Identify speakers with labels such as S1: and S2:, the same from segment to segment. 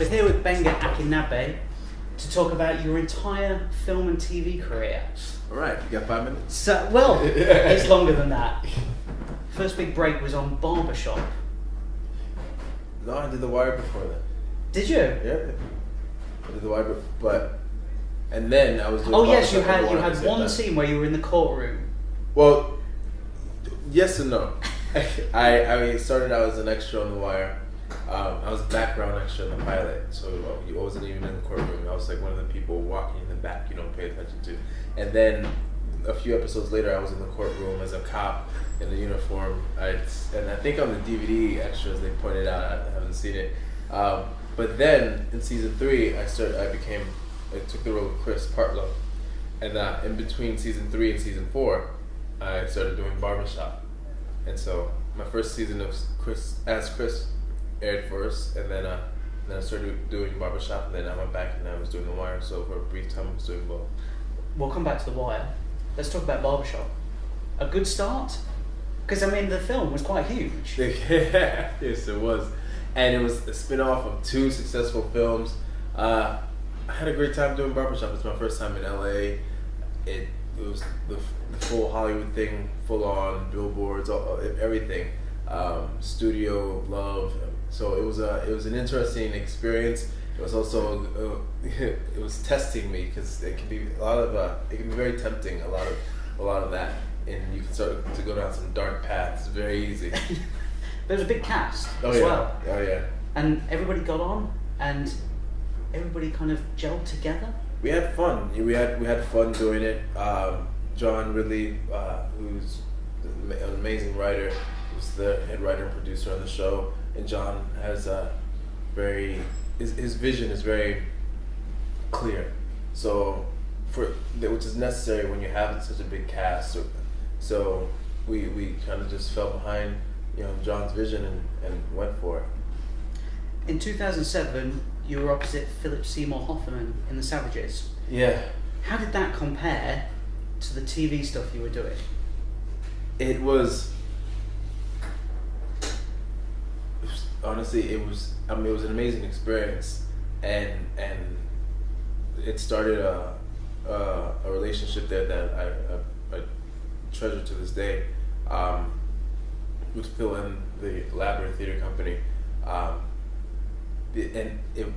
S1: We're here with Gbenga Akinnagbe to talk about your entire film and TV career.
S2: All right, you got 5 minutes?
S1: So, well, it's longer than that. First big break was on Barbershop.
S2: No, I did The Wire before that.
S1: Did you?
S2: Yeah, I did The Wire, and then I was doing.
S1: Oh yes, you
S2: Barbershop
S1: had one scene where you were in the courtroom.
S2: Well, yes and no. I started out as an extra on The Wire. I was a background extra in the pilot, so I wasn't even in the courtroom. I was like one of the people walking in the back you don't pay attention to. And then a few episodes later, I was in the courtroom as a cop in the uniform. And I think on the DVD extras they pointed out, I haven't seen it. But then in season 3, I took the role of Chris Partlow. And in between season 3 and season 4, I started doing Barbershop. And so my first season of Chris aired first, and then I started doing Barbershop, and then I went back and I was doing The Wire. So for a brief time, I was doing both.
S1: We'll come back to The Wire. Let's talk about Barbershop. A good start? Because, I mean, the film was quite huge.
S2: Yes, it was. And it was a spin-off of 2 successful films. I had a great time doing Barbershop. It's my first time in LA. It was the full Hollywood thing, full on billboards, everything. Studio love. So it was an interesting experience. It was also it was testing me because it can be very tempting. A lot of that, and you can start to go down some dark paths very easy.
S1: There was a big cast as
S2: yeah.
S1: well.
S2: Oh yeah.
S1: And everybody got on, and everybody kind of gelled together.
S2: We had fun. We had fun doing it. John Ridley, who's an amazing writer, was the head writer and producer on the show, and John has his vision is very clear. So which is necessary when you have such a big cast. So we kind of just fell behind, John's vision and went for it.
S1: In 2007, you were opposite Philip Seymour Hoffman in The Savages.
S2: Yeah.
S1: How did that compare to the TV stuff you were doing?
S2: It was honestly, it was an amazing experience, and it started a relationship there that I treasure to this day, with Phil and the Labyrinth Theater Company.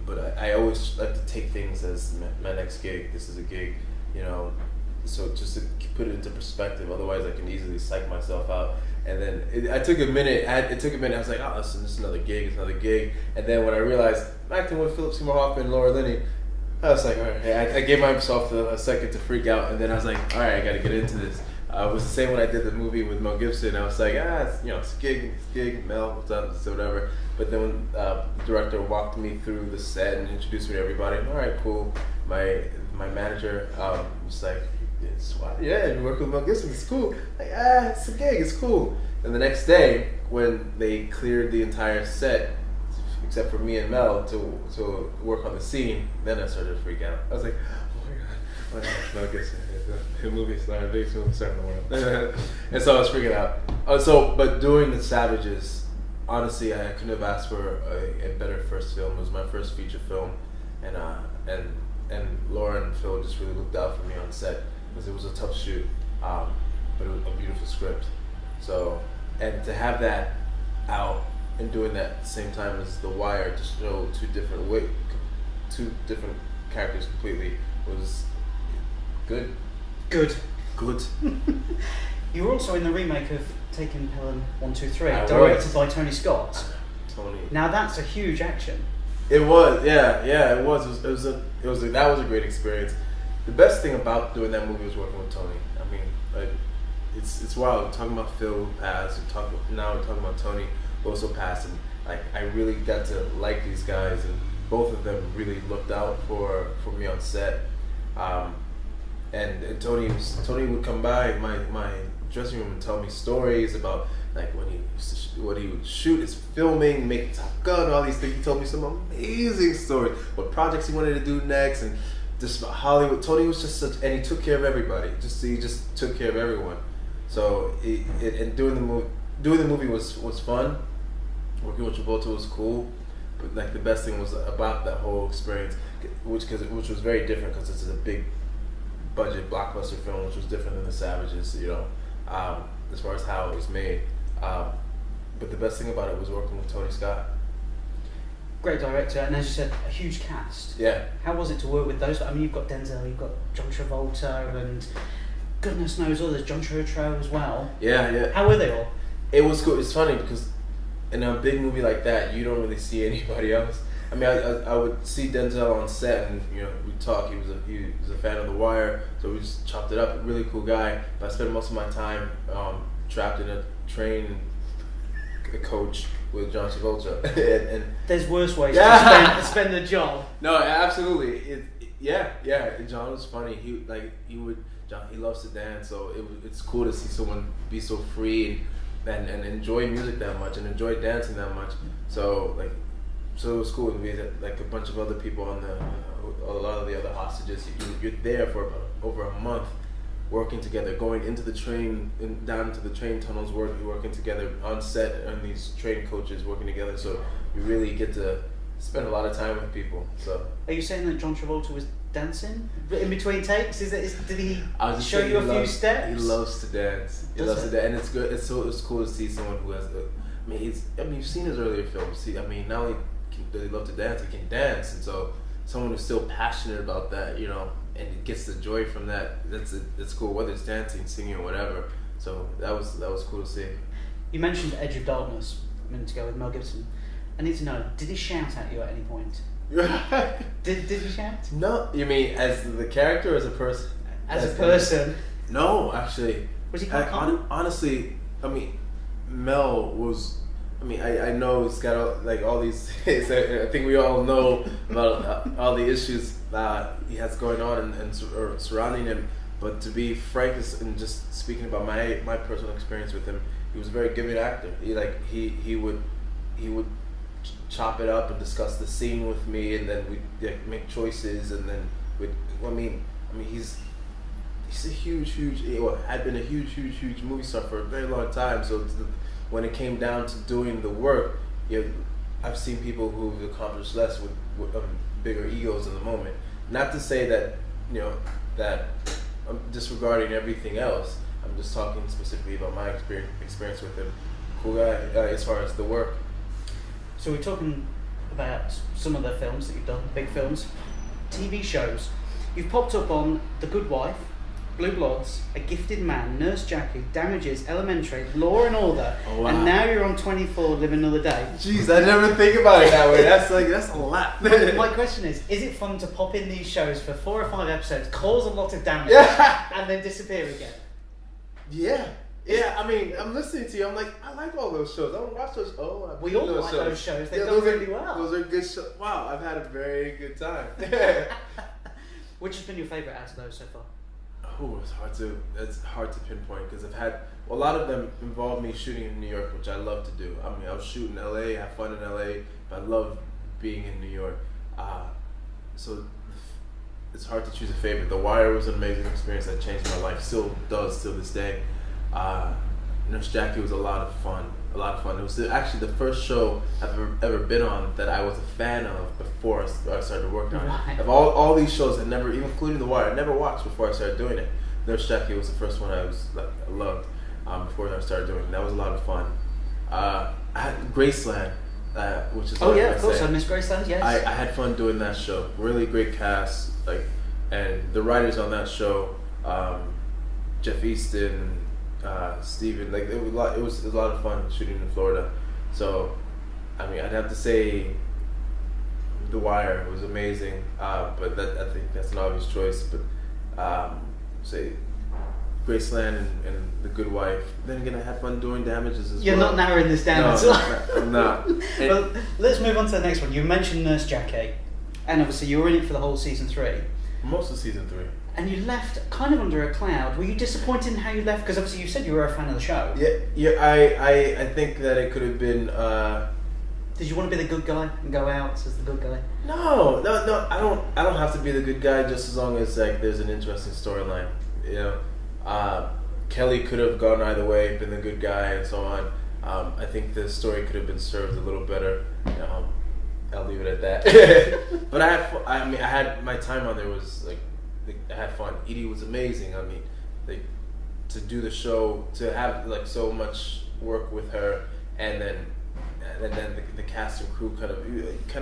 S2: But I always like to take things as my next gig. This is a gig, so just to put it into perspective. Otherwise, I can easily psych myself out. And then it took a minute. I was like, oh, listen, this is another gig. It's another gig. And then when I realized I'm acting with Philip Seymour Hoffman and Laura Linney, I was like, all right. I gave myself a second to freak out, and then I was like, all right, I got to get into this. It was the same when I did the movie with Mel Gibson. I was like, it's a gig, Mel, what's up, it's whatever. But then when the director walked me through the set and introduced me to everybody, all right, cool. My manager was like, you work with Mel Gibson, it's cool. Like, it's a gig, it's cool. And the next day, when they cleared the entire set, except for me and Mel, to work on the scene, then I started to freak out. I was like, oh my God, Mel Gibson. The movie started, the biggest movie star in the world. And so I was freaking out. But doing The Savages, honestly, I couldn't have asked for a better first film. It was my first feature film, and Laura and Phil just really looked out for me on set because it was a tough shoot, but it was a beautiful script. So, and to have that out and doing that at the same time as The Wire to show two different characters completely was good.
S1: Good.
S2: You
S1: were also in the remake of Taking Pelham 1, 2, 3,
S2: I
S1: directed
S2: was.
S1: by Tony Scott.
S2: Tony.
S1: Now that's a huge action.
S2: It was, yeah, it was. That was a great experience. The best thing about doing that movie was working with Tony. I mean, it's wild. We're talking about Phil who passed. Now we're talking about Tony who also passed, and I really got to like these guys, and both of them really looked out for me on set. And Tony would come by my dressing room and tell me stories about like what he would shoot, his filming, make Top Gun, all these things. He told me some amazing stories, what projects he wanted to do next, and just about Hollywood. Tony was just and he took care of everybody. He just took care of everyone. So and doing the movie was fun. Working with Travolta was cool, But like the best thing was about that whole experience, which was very different because this is a big budget blockbuster film, which was different than The Savages, you know, as far as how it was made. But the best thing about it was working with Tony Scott.
S1: Great director, and as you said, a huge cast.
S2: Yeah.
S1: How was it to work with those? I mean, you've got Denzel, you've got John Travolta, and goodness knows others, John Turturro as well.
S2: Yeah.
S1: How were they all?
S2: It was cool. It's funny because in a big movie like that, you don't really see anybody else. I mean, I would see Denzel on set, and you know, we talk. He was a fan of The Wire, so we just chopped it up. A really cool guy. But I spent most of my time trapped in a train coach with John Travolta. and
S1: there's worse ways to spend a job.
S2: No, absolutely. Yeah. John was funny. He loves to dance, so it's cool to see someone be so free and enjoy music that much and enjoy dancing that much. So it was cool. We had like a bunch of other people on a lot of the other hostages. You're there for over a month, working together, going into the train and down into the train tunnels, working together on set, and these train coaches working together. So you really get to spend a lot of time with people. So
S1: are you saying that John Travolta was dancing in between takes? Did he show you a few steps?
S2: He loves to dance. He loves to dance, and it's good. It's cool to see someone who has. You've seen his earlier films. Not only does he love to dance, he can dance, and so someone who's still passionate about that, you know, and gets the joy from that. It's cool, whether it's dancing, singing, or whatever. So that was cool to see.
S1: You mentioned Edge of Darkness a minute ago with Mel Gibson. I need to know, did he shout at you at any point? did he shout?
S2: No, you mean as the character or as a person?
S1: As a person.
S2: No, actually.
S1: Was he quite calm?
S2: Honestly, I mean, Mel was. I mean, I know it's got all these. I think we all know about all the issues that he has going on and surrounding him. But to be frank and just speaking about my personal experience with him, he was a very giving actor. He would chop it up and discuss the scene with me, and then we'd make choices, and then he's a huge had been a huge movie star for a very long time. So when it came down to doing the work, I've seen people who've accomplished less with bigger egos in the moment. Not to say that that I'm disregarding everything else. I'm just talking specifically about my experience with him. Cool guy as far as the work.
S1: So we're talking about some of the films that you've done, big films, TV shows. You've popped up on The Good Wife, Blue Bloods, A Gifted Man, Nurse Jackie, Damages, Elementary, Law and Order, and now you're on 24, Live Another Day.
S2: Jeez, I never think about it that way. That's a lot.
S1: My question is it fun to pop in these shows for 4 or 5 episodes, cause a lot of damage, and then disappear again?
S2: Yeah, I mean, I'm listening to you. I'm like, I like all those shows. I don't watch those.
S1: We all like those shows. They've done really well.
S2: Those are good shows. Wow, I've had a very good time.
S1: Which has been your favourite out of those so far?
S2: Oh, it's hard to pinpoint because I've had a lot of them involve me shooting in New York, which I love to do. I mean, I'll shoot in LA, have fun in LA, but I love being in New York. So it's hard to choose a favorite. The Wire was an amazing experience that changed my life. Still does till this day. Nurse Jackie was a lot of fun. It was actually the first show I've ever been on that I was a fan of before I started working on it. Of all these shows, I never, even including The Wire, I never watched before I started doing it. Nurse Jackie was the first one I loved before I started doing it. That was a lot of fun. I had Graceland, which is
S1: of course, I miss Graceland. Yes,
S2: I had fun doing that show. Really great cast, and the writers on that show, Jeff Easton. Steven, it was a lot of fun shooting in Florida. So, I mean, I'd have to say The Wire was amazing, but I think that's an obvious choice. But say Graceland and The Good Wife. Then again, I had fun doing Damages as well.
S1: You're not narrowing this down at all.
S2: I'm not.
S1: Well, let's move on to the next one. You mentioned Nurse Jackie, and obviously you were in it for the whole season 3.
S2: Most of season 3.
S1: And you left kind of under a cloud. Were you disappointed in how you left? Because obviously you said you were a fan of the show.
S2: Yeah. I think that it could have been.
S1: Did you want to be the good guy and go out as the good guy?
S2: No. I don't have to be the good guy just as long as there's an interesting storyline. Kelly could have gone either way, been the good guy and so on. I think the story could have been served a little better. I'll leave it at that. But I had my time on there was like I had fun. Edie was amazing. I mean, like to do the show, to have like so much work with her, and then the cast and crew kind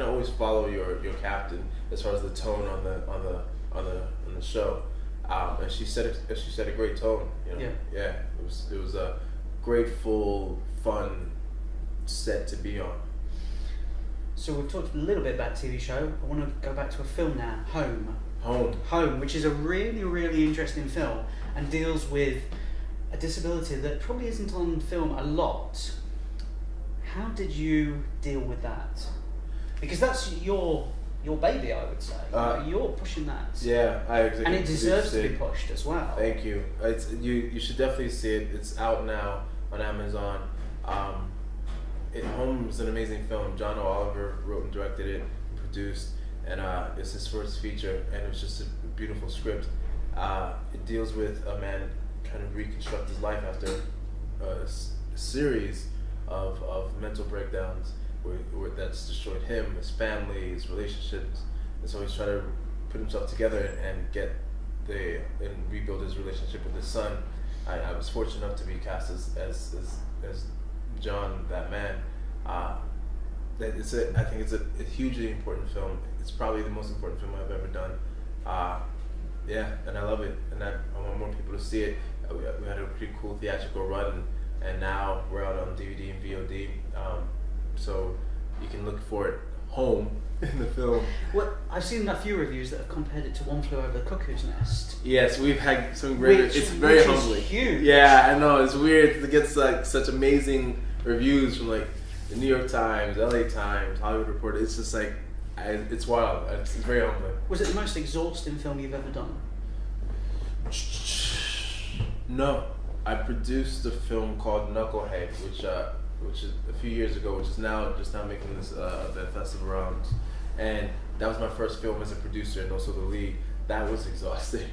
S2: of always follow your captain as far as the tone on the show. And she set a great tone. You know? Yeah. It was a great, full, fun set to be on.
S1: So we've talked a little bit about TV show. I want to go back to a film now. Home, which is a really, really interesting film and deals with a disability that probably isn't on film a lot. How did you deal with that? Because that's your baby, I would say. You're pushing that.
S2: Yeah,
S1: and it deserves to be pushed as well.
S2: Thank you. You should definitely see it. It's out now on Amazon. Home is an amazing film. John Oliver wrote and directed it, produced, and it's his first feature, and it's just a beautiful script. It deals with a man trying to reconstruct his life after a series of mental breakdowns where that's destroyed him, his family, his relationships, and so he's trying to put himself together and rebuild his relationship with his son. I was fortunate enough to be cast as John, that man. I think it's a hugely important film. It's probably the most important film I've ever done. And I love it, and I want more people to see it. We had a pretty cool theatrical run, and now we're out on DVD and VOD. So you can look for it home in the film.
S1: Well, I've seen a few reviews that have compared it to One Flew Over the Cuckoo's Nest.
S2: Yes, we've had some great. It's very humbling.
S1: Is huge.
S2: Yeah, I know. It's weird to get like such amazing reviews from like the New York Times, LA Times, Hollywood Reporter. It's just like it's wild. It's very humbling.
S1: Was it the most exhausting film you've ever done?
S2: No, I produced a film called Knucklehead, which is a few years ago, which is now making this the festival rounds, and that was my first film as a producer and also the lead. That was exhausting.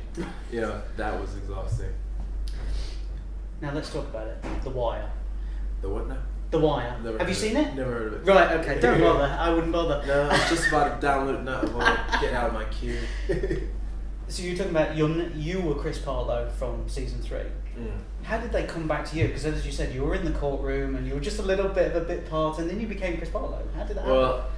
S2: That was exhausting.
S1: Now let's talk about it. The Wire.
S2: The what now?
S1: The Wire. Have you seen it?
S2: Never heard of it.
S1: Right. Okay. Don't bother. I wouldn't bother.
S2: No, I'm just about to download it now. I want to get out of my queue.
S1: So you're talking about you were Chris Partlow from season 3. How did they come back to you? Because as you said, you were in the courtroom and you were just a little bit of a bit part, and then you became Chris Partlow. How did that happen?
S2: Well,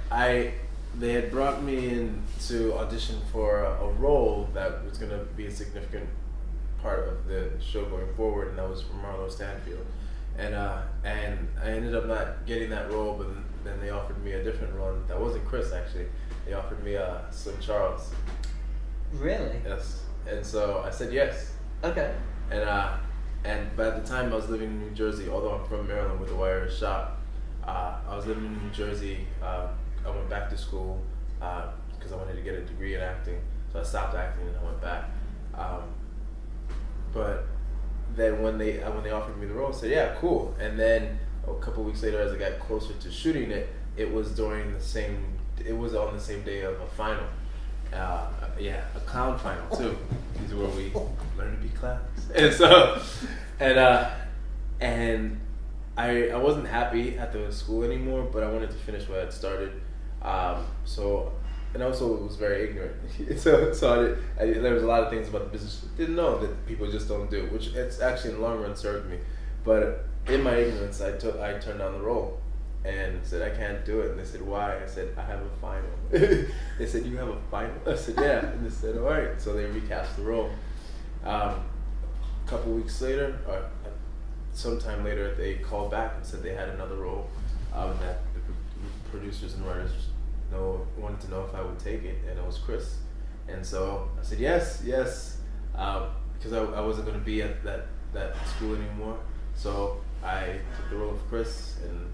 S2: they had brought me in to audition for a role that was going to be a significant part of the show going forward, and that was for Marlo Stanfield. And I ended up not getting that role, but then they offered me a different role. That wasn't Chris, actually. They offered me Slim Charles.
S1: Really?
S2: Yes. And so I said yes.
S1: Okay.
S2: And by the time I was living in New Jersey, although I'm from Maryland where The Wire is shot, I was living in New Jersey. I went back to school because I wanted to get a degree in acting. So I stopped acting and I went back. But then when they offered me the role, I said, yeah, cool. And then a couple weeks later, as I got closer to shooting it, it was on the same day of a final. A clown final too. These are where we learn to be clowns. And so, and I wasn't happy at the school anymore, but I wanted to finish what I had started. And also it was very ignorant. so there was a lot of things about the business I didn't know that people just don't do, which it's actually in the long run served me. But in my ignorance, I turned down the role and said I can't do it. And they said, why? I said, I have a final. They said, you have a final? I said, yeah. And they said, all right. So they recast the role. A couple weeks later, or sometime later, they called back and said they had another role that the producers and writers wanted to know if I would take it, and it was Chris. And so I said yes, because I wasn't going to be at that school anymore. So I took the role of Chris, and